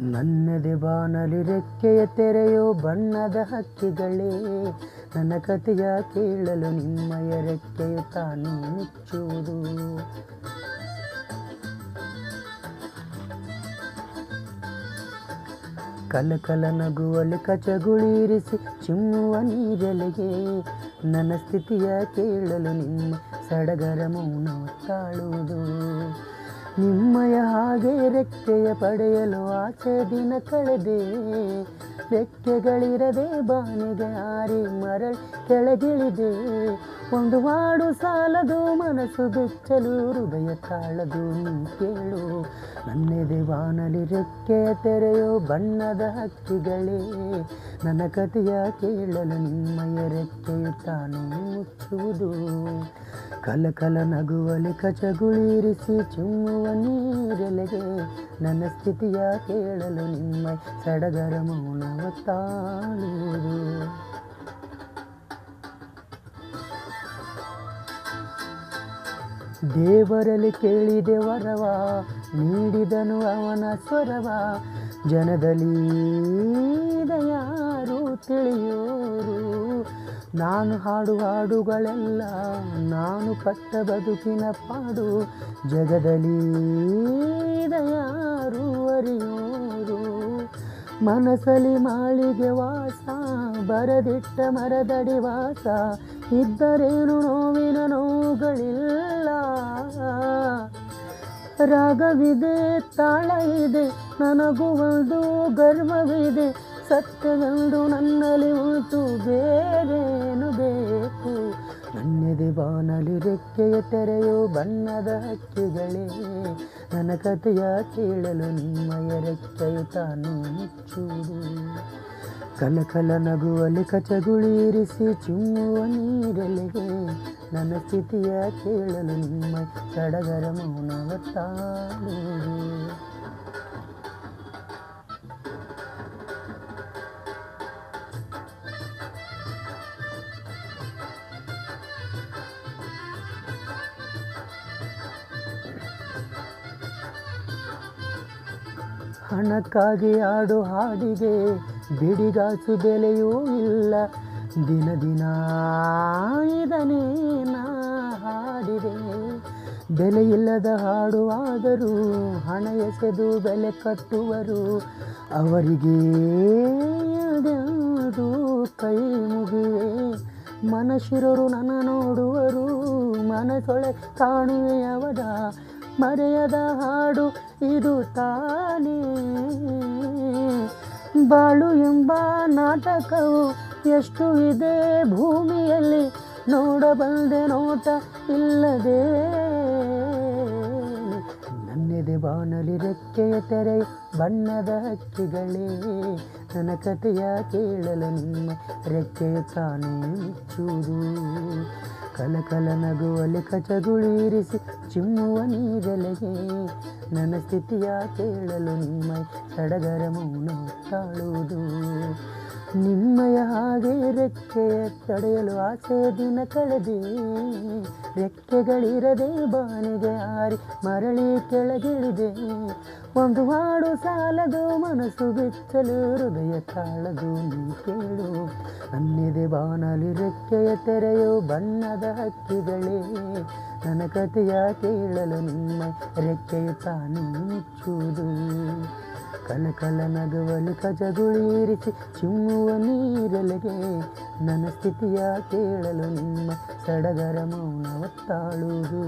ನನ್ನದೆ ಬಾನಲಿ ರೆಕ್ಕೆಯ ತೆರೆಯೋ ಬಣ್ಣದ ಹಕ್ಕಿಗಳೇ, ನನ್ನ ಕಥೆಯ ಕೇಳಲು ನಿಮ್ಮಯ ರೆಕ್ಕೆಯು ತಾನೇ ಮುಚ್ಚುವುದು. ಕಲಕಲ ನಗುವಲ್ಲಿ ಕಚಗುಳಿರಿಸಿ ಚಿಮ್ಮುವ ನೀರಲೆಗೆ, ನನ್ನ ಸ್ಥಿತಿಯ ಕೇಳಲು ನಿಮ್ಮ ಸಡಗರ ಮೌನವ ತಾಳುವುದು. ನಿಮ್ಮಯ ಹಾಗೆ ರೆಕ್ಕೆಯ ಪಡೆಯಲು ಆಸೆ ದಿನ ಕಳೆದೆ, ರೆಕ್ಕೆಗಳಿರದೆ ಬಾನಿಗೆ ಹಾರಿ ಮರಳಿ ಕೆಳಗಿಳಿದೆ. ಒಂದು ಹಾಡು ಸಾಲದು ಮನಸ್ಸು ಬಿಚ್ಚಲು ಹೃದಯ ತಾಳದು ನೀ ಕೇಳು. ನನ್ನೆದೆ ಬಾನಲಿ ರೆಕ್ಕೆಯ ತೆರೆಯೋ ಬಣ್ಣದ ಹಕ್ಕಿಗಳೇ, ನನ್ನ ಕಥೆಯ ಕೇಳಲು ನಿಮ್ಮಯ ರೆಕ್ಕೆಯು ತಾನೇ ಮುಚ್ಚುವುದು. ಕಲಕಲ ನಗುವಲಿ ಕಚಗುಳಿರಿಸಿ ಚಿಮ್ಮುವ ನೀರೆಲೆಗೆ, ನನ್ನ ಸ್ಥಿತಿಯ ಕೇಳಲು ನಿಮ್ಮ ಸಡಗರ ಮೌನವ ತಾಳುವುದು. ದೇವರಲ್ಲಿ ಕೇಳಿದೆ ವರವ, ನೀಡಿದನು ಅವನ ಸ್ವರವ. ಜನದಲ್ಲಿ ಯಾರು ತಿಳಿಯೋರು, ನಾನು ಹಾಡು ಹಾಡುಗಳೆಲ್ಲ ನಾನು ಪಟ್ಟ ಬದುಕಿನ ಪಾಡು. ಜಗದಲ್ಲಿ ಯಾರು ಅರಿಯೋರು, ಮನಸ್ಸಲ್ಲಿ ಮಾಳಿಗೆ ವಾಸ, ಬರದಿಟ್ಟ ಮರದಡಿ ವಾಸ. ಇದ್ದರೇನು ನೋವಿನ ನೋವುಗಳಿಲ್ಲ, ರಾಗವಿದೆ ತಾಳ ಇದೆ, ನನಗೂ ಒಂದು ಗರ್ವವಿದೆ. ಸತ್ಯವೆಂದು ನನ್ನಲ್ಲಿ ಉಂಟು, ಬೇರೇನು ಬೇಕು. ನನ್ನೆದೆ ಬಾನಲಿ ರೆಕ್ಕೆಯ ತೆರೆಯೋ ಬಣ್ಣದ ಹಕ್ಕಿಗಳೇ, ನನ್ನ ಕಥೆಯ ಕೇಳಲು ನಿಮ್ಮಯ ರೆಕ್ಕೆಯು ತಾನೇ ಮುಚ್ಚುವುದು. ಕಲಕಲ ನಗುವಲಿ ಕಚಗುಳಿರಿಸಿ ಚಿಮ್ಮುವ ನೀರೆಲೆಗೆ, ನನ್ನ ಸ್ಥಿತಿಯ ಕೇಳಲು ನಿಮ್ಮ ಸಡಗರ ಮೌನವ ತಾಳುವುದು. ಹಣಕ್ಕಾಗಿ ಆಡು ಹಾಡಿಗೆ ಬಿಡಿಗಾಸು ಬೆಲೆಯೂ ಇಲ್ಲ. ದಿನ ದಿನ ಇದನೇ ನಾ ಹಾಡಿದೆ, ಬೆಲೆಯಿಲ್ಲದ ಹಾಡು ಆದರೂ ಹಣ ಎಸೆದು ಬೆಲೆ ಕಟ್ಟುವರು. ಅವರಿಗೆ ಅದೆಂದು ಕೈ ಮುಗಿವೆ, ಮನಶಿರರು ನನ್ನ ನೋಡುವರು. ಮನಸೊಳೆ ಕಾಣುವೆಯವರ ಮರೆಯದ ಹಾಡು ಇದು ತಾನೇ. ಬಾಳು ಎಂಬ ನಾಟಕವು ಎಷ್ಟು ಇದೆ ಭೂಮಿಯಲ್ಲಿ, ನೋಡಬಂದೆ ನೋಟ ಇಲ್ಲದೆ. ನನ್ನೆದೆ ಬಾನಲಿ ರೆಕ್ಕೆಯ ತೆರೆ ಬಣ್ಣದ ಹಕ್ಕಿಗಳೇ, ನನ್ನ ಕಥೆಯ ಕೇಳಲು ನಿಮ್ಮ ರೆಕ್ಕೆಯು ತಾನೇ ಮುಚ್ಚುವುದು. ಕಲಕಲ ನಗುವಲಿ ಕಚಗುಳಿರಿಸಿ ಚಿಮ್ಮುವ ನೀರೆಲೆಗೆ, ನನ್ನ ಸ್ಥಿತಿಯ ಕೇಳಲು ನಿಮ್ಮ ಸಡಗರ ಮೌನ ತಾಳುವುದು. ನಿಮ್ಮಯ ಹಾಗೆ ರೆಕ್ಕೆಯ ತಡೆಯಲು ಆಸೆ ದಿನ ಕಳೆದೆ, ರೆಕ್ಕೆಗಳಿರದೆ ಬಾನಿಗೆ ಹಾರಿ ಮರಳಿ ಕೆಳಗಿಳಿದೆ. ಒಂದು ಹಾಡು ಸಾಲದು ಮನಸ್ಸು ಬಿಚ್ಚಲು ಹೃದಯ ತಾಳದು ನೀ ಕೇಳು. ನನ್ನೆದೆ ಬಾನಲಿ ರೆಕ್ಕೆಯ ತೆರೆಯೋ ಬಣ್ಣದ ಹಕ್ಕಿಗಳೇ, ನನ್ನ ಕಥೆಯ ಕೇಳಲು ನಿಮ್ಮ ರೆಕ್ಕೆಯು ತಾನೇ ಮುಚ್ಚುವುದು. ಕಲಕಲ ನಗುವಲಿ ಕಚಗುಳಿರಿಸಿ ಚಿಮ್ಮುವ ನೀರೆಲೆಗೆ, ನನ್ನ ಸ್ಥಿತಿಯ ಕೇಳಲು ನಿಮ್ಮ ಸಡಗರ ಮೌನವ ತಾಳುವುದು.